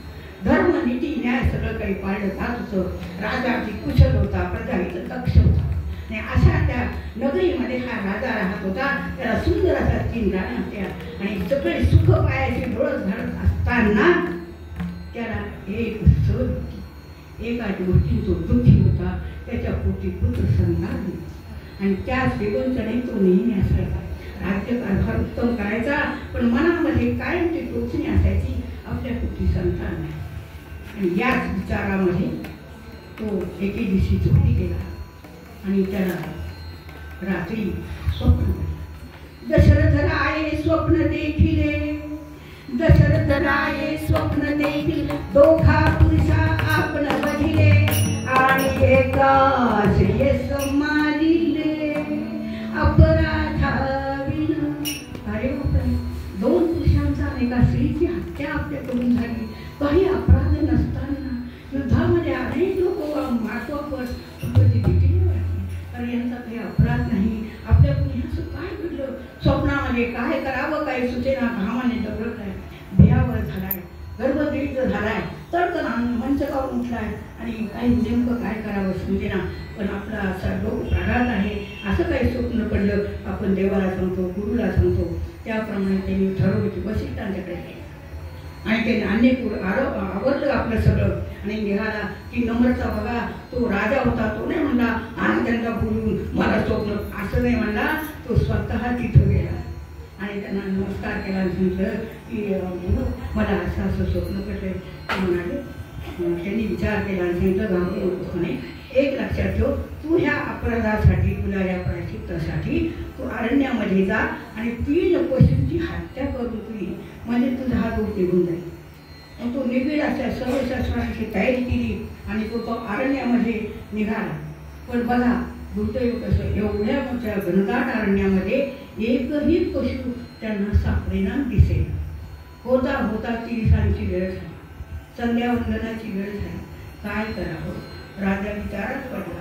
धर्म नीती न्याय सगळं काही पाळलं जात होतं. राजा अति कुशल होता, प्रजा इथं दक्ष होता. आणि अशा त्या नगरीमध्ये हा राजा राहत होता. त्याला सुंदर असा 3 राण्या होत्या आणि सगळे सुख पायाची डोळस घालत असताना त्याला एक सर होती. एका गोष्टीचा दुःखी होता. त्याच्या पोटी पुत्र संतान नाही आणि त्या सेवंचने तो नेहमी असायचा. राज्यकारभार उत्तम करायचा, पण मनामध्ये कायम ती टोचणी असायची, आपल्या पोटी संतान नाही. आणि याच विचारामध्ये तो एके दिवशी झोपी गेला आणि त्याला रात्री स्वप्न पडलं. दशरथ राये स्वप्न देखिले, दशरथ राये स्वप्न देखिले, दोघा पुरुषा आपण बघिले आणि एकाच यश मारिले अपराधाविन. अरे बापरे, 2 पुरुषांचा एका स्त्रीची हत्या आपल्याकडून झाली. काही अपराध नसताना युद्धामध्ये अनेक लोक मातवापर अरे यांचा काही अपराध नाही, आपल्याकडून असं काय घडलं? स्वप्नामध्ये काय करावं काही सुचेना, घामाने दगडत आहे, बियावर झालाय, गर्भदीर्घ झालाय, तडकन मंचकावून उठलाय आणि काही नेमकं काय करावं समजेना. पण आपला असा डोक प्रागात आहे. असं काही स्वप्न पडलं, आपण देवाला सांगतो, गुरुला सांगतो. त्याप्रमाणे त्यांनी ठरवलं की बशील त्यांच्याकडे आणि त्यांनी अनेक आवडलं आपलं सगळं आणि निघाला की नम्रता बघा. तो राजा होता, तो नाही म्हणला आणि त्यांना बोलून मला स्वप्न, असं नाही म्हणला. तो स्वतः तिथं गेला आणि त्यांना नमस्कार केला आणि सांगितलं की मला असं असं स्वप्न पडलंय. ते म्हणाले, त्यांनी विचार केला आणि सांगितलं घाबरू नकोस म्हणे, एक लक्षात ठेव, तू ह्या अपराधासाठी, तुला या प्रायश्चित्तासाठी तू अरण्यामध्ये जा आणि 3 पशूंची हत्या करून तू ये, म्हणजे तुझा हा दोष निघून जाईल. मग तो निबिड अशा सर्व शस्त्रांची तयारी केली आणि तो अरण्यामध्ये निघाला. पण बघा दुर्दैव कसं, एवढ्या मोठ्या घनदाट अरण्यामध्ये एकही पशु त्यांना सापडेना दिसेल. होता होता 30 वेळ झाली, संध्यावंदनाची वेळ झाली. काय करावं? राजा विचारात पडला.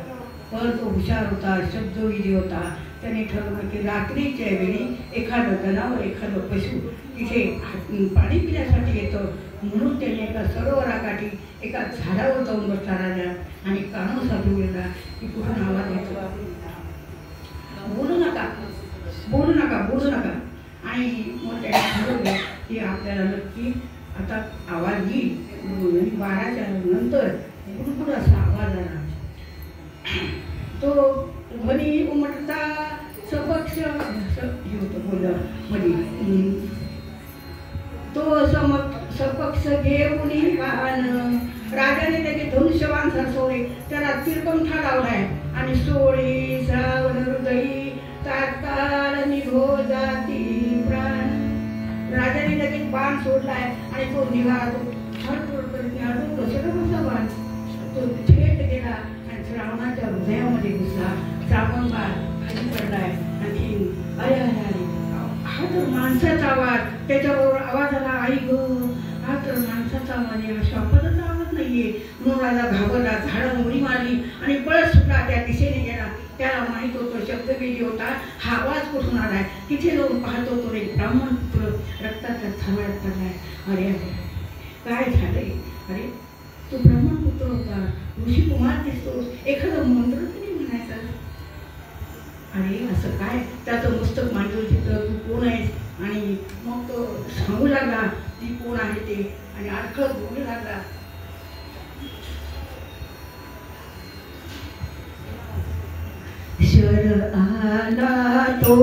पण तो हुशार होता, शब्दविधी होता. त्याने ठरवलं की रात्रीच्या वेळी एखादं जनावर, एखादं पशु तिथे पाणी पिण्यासाठी येतं, म्हणून त्याने एका सरोवराकाठी एका झाडावर जाऊन बसला राजा आणि कानून साधू गेला की कुठून आवाज येतो, बोलू नका, बोलू नका, बोलू नका. आणि मग त्याने ठरवलं की आपल्याला नक्की आता आवाज येईल. 12च्या नंतर कुठून असा आवाज आला. तो ध्वनी उमटता सपक्ष हे होतं बोललं मध्ये. तो सपक्ष घेऊन वाहन राजाने त्याचे धनुष्यवान सरसवले, त्याला तिरकमठा लावलाय आणि सोळी श्रावण हृदयी तात्काळ निघो जाती प्राण. राजाने लगेच बाण सोडलाय आणि तो निघाला. तो हळूहळू करत निघाला. दशरथाचा बाण तो थेट गेला आणि श्रावणाच्या हृदयामध्ये घुसला. श्रावण बाण खाली पडलाय आणि अरे अरे अरे, हा तर माणसाचा आवाज. त्याच्याबरोबर आवाज आला, आई ग, हा तर माणसाचा आवाज आहे, हा श्वापदाचा आवाज नाहीये. म्हणून राजा घाबरला, झाडाला उडी मारली आणि पळत सुटला, त्या दिशेने गेला. त्याला माहित होतं शब्दवेदी होता, हा आवाज कुठून आलाय. तिथे जाऊन पाहतो तो एक ब्राह्मण पुत्र रक्ताचा थांबळत पडलाय. अरे अरे काय झालंय? अरे तो ब्राह्मण पुत्र होता, ऋषी कुमार दिसतोस, एखादा मंत्र तरी म्हणायचा. अरे असं काय? त्याचं मस्तक मांडून तिथं, तू कोण आहेस? आणि मग तो सांगू लागला ती कोण आहे ते आणि अडखळ बोलू लागला. शर आला तो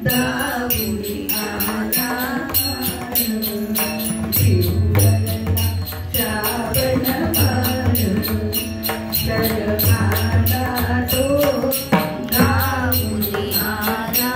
दाऊरी आला, श्रावण बाळ. शर आला तो दाऊरी आला,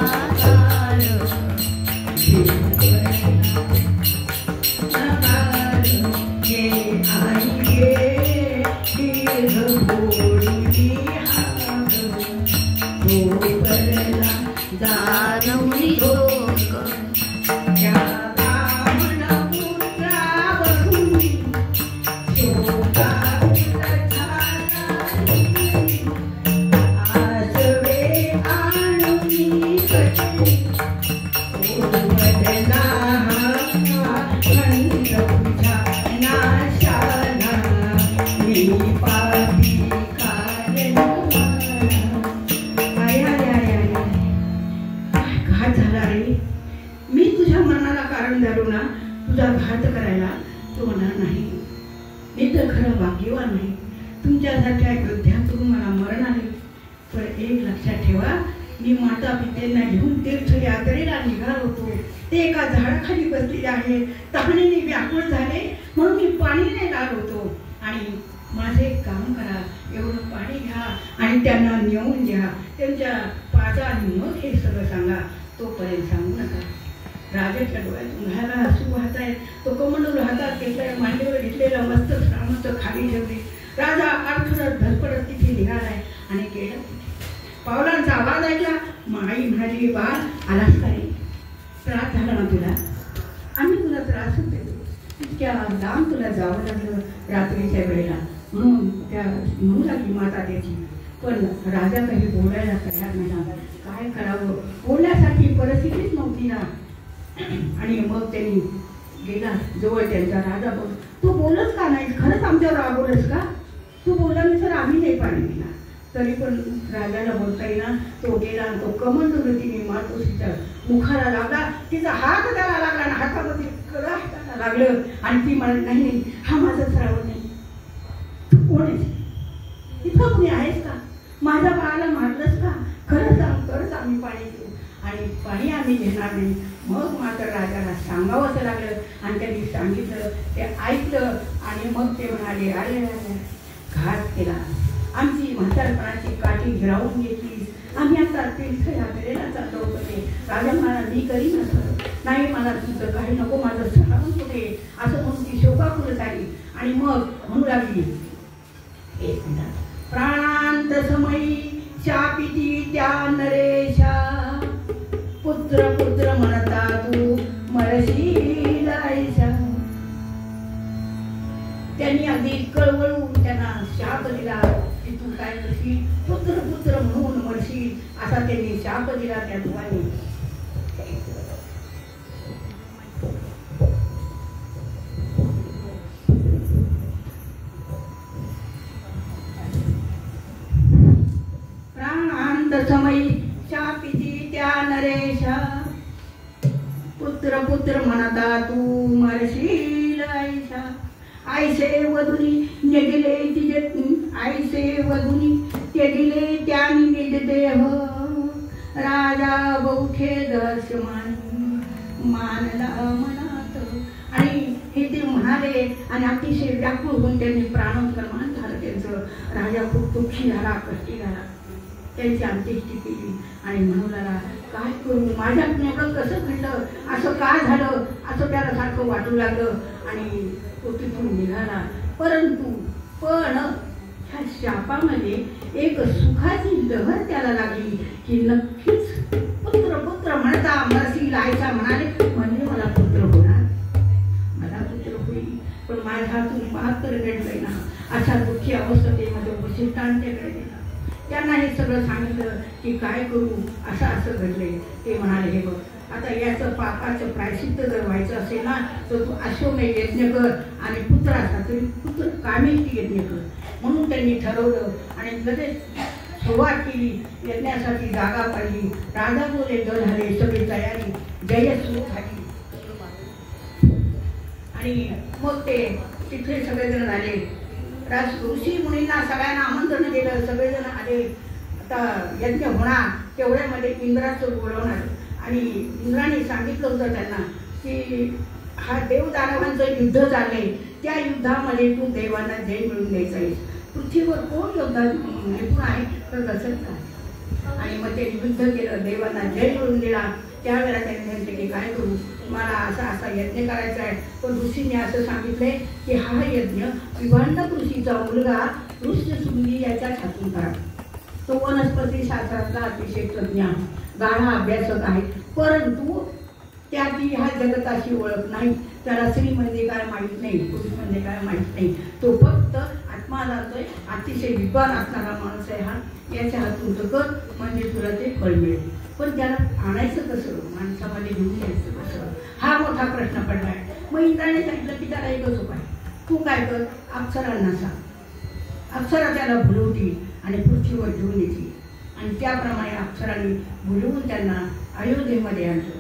भाग्यवान आहे. तुमच्यासारख्या योद्ध्यातून मला मरण आले. पण एक लक्षात ठेवा, मी माता पित्यांना घेऊन तीर्थयात्रेला निघालो होतो. ते एका झाडाखाली बसलेले आहे. तहानेने व्याकुळ झाले म्हणून मी पाणी नाही लावत होतो. आणि माझे काम करा, एवढं पाणी घ्या आणि त्यांना नेऊन द्या. त्यांच्या पादाने मग हे सगळं सांगा. तोपर्यंत सांगू नका. राजाच्या डोळ्यातून घायला अश्रू वाहत आहेत. तो कमंडलू हातात घेतलाय, मांडीवर घेतलेला मस्त श्रामस्त खाली ठेवले. राजा अडखडत धडपडत तिथे निघालाय आणि गेला. पावलांचा आवाज ऐकला. आई म्हणाली, बाळ आलास का रे? त्रास झाला ना तुला? आम्ही तुला त्रासच देतो. इतक्या लांब तुला जावं लागलं रात्रीच्या वेळेला. म्हणू लागली माता त्याची. पण राजा काही बोलायला तयार नाही. काय करावं, बोलण्यासाठी परिस्थितीच नव्हती ना. आणि मग त्यांनी गेला जवळ त्यांचा. राजा बोल, तू बोलच का नाही? खरंच आमच्यावर रागवलंस का? तू बोलला नाही तर आम्ही नाही पाणी दिला. तरी पण राजाला बोलता येईना. तो गेला. तो कमंडलू तिने मातोश्रीच्या मुखाला लागला. तिचा हात त्याला लागला आणि हातामध्ये कळा हाताला लागलं. आणि ती म्हणाली, नाही, हा माझा श्रावण नाही. तू कोण आहेस? इथं कोणी आहेस का? माझ्या बाळाला मारलंस का? खरं सांग, तरच आम्ही पाणी घेऊ. आणि पाणी आम्ही घेणार नाही. मग मात्र राजाला सांगावंसं लागलं. आणि त्यांनी सांगितलं, ते ऐकलं. आणि मग ते म्हणाले, अरे घात केला, आमची म्हातारपणाची काठी गिरावून घेतली. आम्ही आता तीर्थयात्रेला चाललो होतो. ते राजा म्हणाला, मी करीन असं नाही, मला तुझं काही नको, माझं श्रावण कुठे? असं म्हणून ती शोकाकुल झाली. आणि मग म्हणू लागली, एक मिनिट, प्राणांत समयी शापिती त्या नरेशा, पुत्र पुत्र म्हणता तू मरशील आईशा. त्यांनी अगदी कळवळून त्यांना शाप दिला की तू काय करशील? पुत्र पुत्र म्हणून मरशील असा त्यांनी शाप दिला त्या दोघांनी. प्राणांत समयी शापिती त्या नरेशा, पुत्र पुत्र म्हणता तू मरशील आईशा. आईसे वधुनी नेगले तिजे, आईसे वधुनी तेगिले त्यानी निज देह, राजा बौखे दर्शमानी मानला मनात. आणि हे ते म्हणाले आणि अतिशय व्याकुळ होऊन त्यांनी प्राणोत्क्रमण झालं त्यांचं. राजा खूप दुःखी झाला, कष्टी झाला. त्यांची अंत्येष्टी केली आणि म्हणू लागला, काय करू, माझ्यात एवढं कसं घडलं, असं का झालं, असं त्याला सारखं वाटू लागलं. आणि तो तिथून निघाला. परंतु पण ह्या शापामध्ये एक सुखाची लहर त्याला लागली की नक्कीच पुत्र पुत्र म्हणता मरशील आईशा म्हणाले, म्हणजे मला पुत्र होणार, मला पुत्र होईल. पण माझ्या हातून बहात्तर घडलंय ना. अशा दुःखी अवस्थेमध्ये वसिष्ठांच्याकडे गेला. त्यांना हे सगळं सांगितलं की काय करू, असं असं घडलंय. ते म्हणाले, हे बघ, आता याचं पापाचं प्रायश्चित्त जर व्हायचं असेल ना तर तू अश्वमेध यज्ञ कर आणि पुत्रासाठी पुत्र कामेष्टी यज्ञ कर. म्हणून त्यांनी ठरवलं आणि लगेच सुरुवात केली. यज्ञासाठी जागा पाडली. राजा बोले दल झाले, सगळी तयारी जय सुरू झाली. आणि मग ते तिथे सगळेजण आले. ऋषी मुनींना सगळ्यांना आमंत्रण दिलं. सगळेजण आले. आता यज्ञ होणार तेवढ्यामध्ये इंद्राचं बोलवणार. आणि इंद्राने सांगितलं होतं त्यांना की हा देवदानवांचं युद्ध झालंय, त्या युद्धामध्ये तू देवांना जय मिळवून द्यायचं आहे. पृथ्वीवर कोण युद्धात निपुण आहे तर दशरथ आहे. आणि मग ते युद्ध केलं, देवांना जय मिळवून दिला. त्यावेळेला त्यांनी म्हटले की काय करू, मला असा असा यज्ञ करायचा आहे. पण ऋषीने असं सांगितलंय की हा यज्ञ विभांडक ऋषीचा मुलगा ऋष्यशृंगी याच्या हातून करा. तो वनस्पती शास्त्रातला अतिशय तज्ञ, गाढा अभ्यासक आहे. परंतु त्याची ह्या जगताशी ओळख नाही. त्याला स्त्री म्हणजे काय माहीत नाही, पुरुष म्हणजे काय माहीत नाही. तो फक्त आत्मा जातोय. अतिशय विद्वान असणारा माणूस आहे हा. याच्या हातून तो कर, म्हणजे तुला ते फळ मिळेल. पण त्याला आणायचं कसं, माणसामध्ये घेऊन यायचं कसं, हा मोठा प्रश्न पडलाय. मग इंद्राने सांगितलं की त्याला एकच उपाय, तू काय कर, अप्सरांना सांग. अप्सरा त्याला बोलवतील आणि पृथ्वीवर घेऊन येतील. आणि त्याप्रमाणे अप्सरांनी बोलवून त्यांना अयोध्येमध्ये आणलं.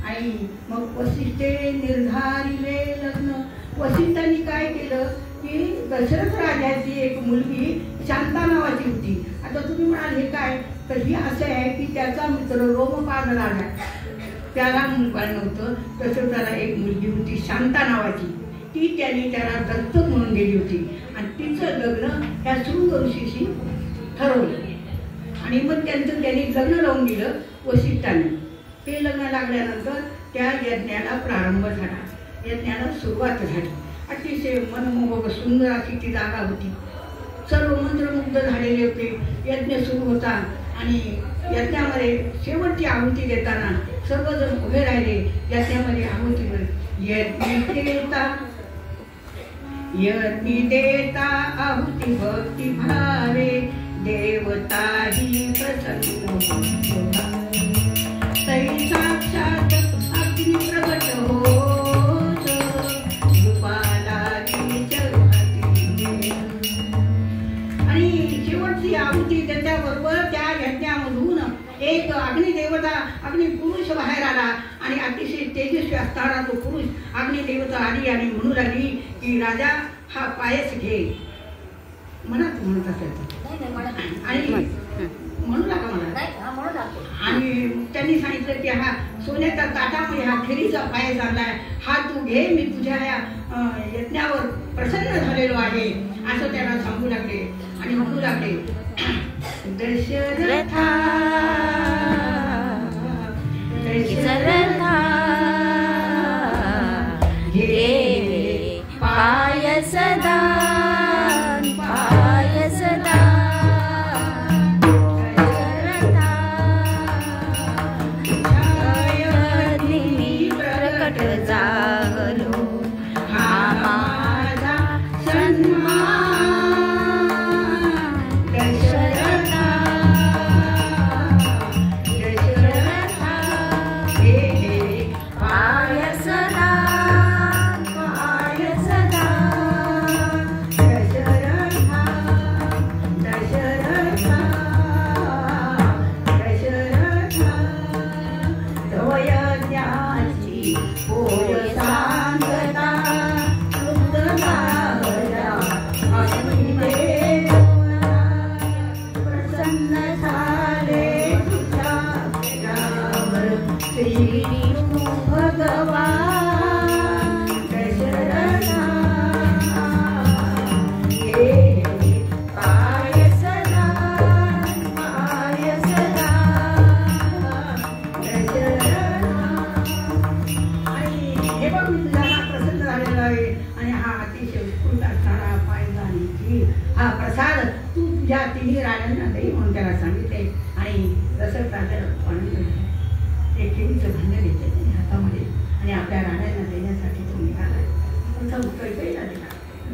आणि मग वसिष्ठे निर्धारिले लग्न. वसिष्ठांनी काय केलं की दशरथ राजाची एक मुलगी शांता नावाची होती. आता तुम्ही म्हणाल हे काय, तर ही असं आहे की त्याचा मित्र रोमपाद राजा, त्याला मुलबाळ नव्हतं. दशरथाला एक मुलगी होती शांता नावाची, ती त्यांनी त्याला दत्तक म्हणून दिली होती आणि तिचं लग्न ह्या शृंग ऋषीशी ठरवलं. आणि मग त्यांनी लग्न लावून दिलं वसिष्ठाने. ते लग्न लागल्यानंतर त्या यज्ञाला प्रारंभ झाला, यज्ञाला सुरुवात झाली. अतिशय मनमोहक सुंदर अशी ती जागा होती. सर्व मंत्रमुग्ध झालेले होते. यज्ञ सुरू होता आणि यज्ञामध्ये शेवटची आहुती देताना सर्वजण उभे राहिले. यज्ञामध्ये आहुती यज्ञ देता आहुती भक्ती भावे, देवता ही प्रसन्न तरी साक्षात अग्नि प्रगट होत, रूपाला आणि शेवटची आहुती त्याच्याबरोबर त्या यज्ञामधून एक अग्निदेवता अग्निपुरुष बाहेर आला आणि अतिशय तेजस्वी असणारा तो पुरुष अग्निदेवता आली आणि म्हणू लागली की राजा हा पायस घे. म्हणत असेल आणि म्हणू नका मला. आणि त्यांनी सांगितलं की हा सोन्याच्या ताटामध्ये हा खिरीचा पायस आणलाय, हा तू घे, मी तुझ्या या यज्ञावर प्रसन्न झालेलो आहे असं त्याला सांगू लागले. आणि म्हणू लागले दशरथा घे पायसदा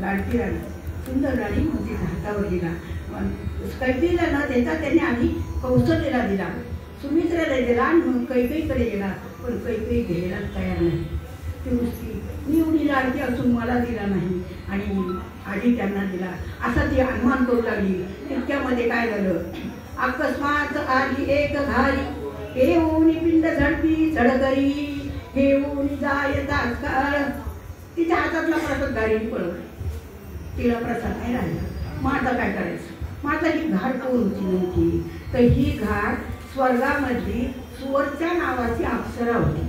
लाडकी राणी सुंदर राणी होती, हातावर दिला. कैकेयीला न देता त्यांनी आधी कौशल्याला दिला, सुमित्रेला दिला आणि मग कैकेयीकडे गेला. पण कैकेयी घ्यायला तयार नाही. ती नुसती मी एवढी लाडकी असून मला दिला नाही आणि आधी त्यांना दिला असा ती अनुमान करू लागली. तितक्यामध्ये काय झालं, अकस्मात आली एक घारी, हे होऊन पिंड झडपी झडकरी, हे होऊन जायचा काळ. तिच्या हातातला प्रसाद गाडीने पळवला, तिला प्रसाद नाही राहिला. मग आता काय करायचं. मग आता ही घाट कोण होती नव्हती, तर ही घाट स्वर्गामधली सुवर्चा नावाची अप्सरा होती.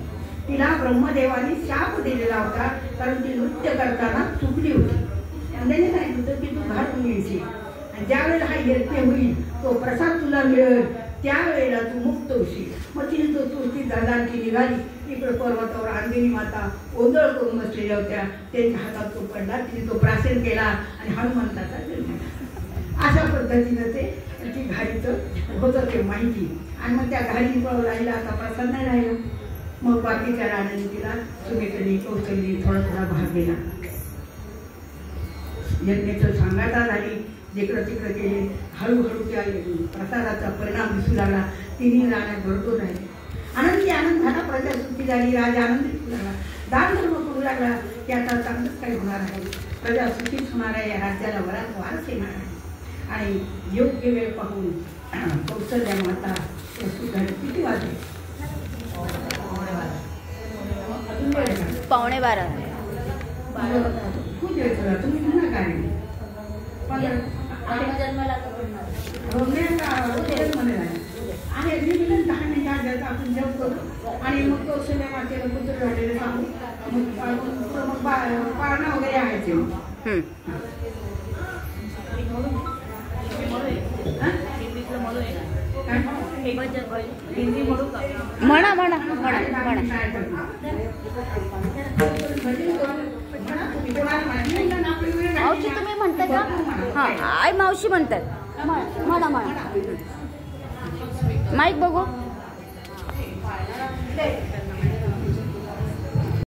तिला ब्रह्मदेवाने शाप दिलेला होता, कारण ती नृत्य करताना चुकली होती. त्याने सांगितलं होतं की तू घाट मिळशील आणि ज्यावेळेला हा यज्ञ होईल तो प्रसाद तुला मिळेल, त्यावेळेला तू मुक्त होशील. मग तिने तो तुळशी दादांची निघाली. इकडं पर्वतावर अंजनी माता ओंजळ करून बसलेल्या होत्या, त्यांच्या हातात तो पडला. तिने तो प्राशन केला आणि हनुमंताचा जन्म झाला. अशा पद्धतीनं ती घाडीचं होतं ते माहिती. आणि मग त्या घाडी राहिला, आता प्रसाद नाही राहिला. मग बाकीच्या राण्यांनी तिला सुमित्रेने कौशल्यी थोडा थोडा भाग दिला. यज्ञाचं सांगाता झाली, जिकडं तिकडं केले. हळूहळू त्या प्रसादाचा परिणाम दिसू लागला. तिन्ही राण्या भरपूर राहिल्या. आनंदी आनंद झाला, प्रजा सुखी झाली, राजा आनंदित होऊ लागला. दान धर्म करू लागला की आता चांगलंच काही होणार आहे, प्रजा सुखीच होणार आहे, या राज्याला बराच वारस येणार आहे. आणि योग्य वेळ पाहून कौशल्या माता किती वाजले, 11:15. खूप वेळ झाला. तुम्ही म्हणा काय मध्ये आहे मी मिळून 10 मिनिटात आपण जेवण करू आणि मग तो सिनेमाचे कुत्रे वगैरे सांगू मग पाळणा वगैरे आहे ते म्हणा म्हणा म्हणा म्हणा मावशी तुम्ही म्हणताय का हां आई मावशी म्हणतात म्हणा म्हणा माईक बघू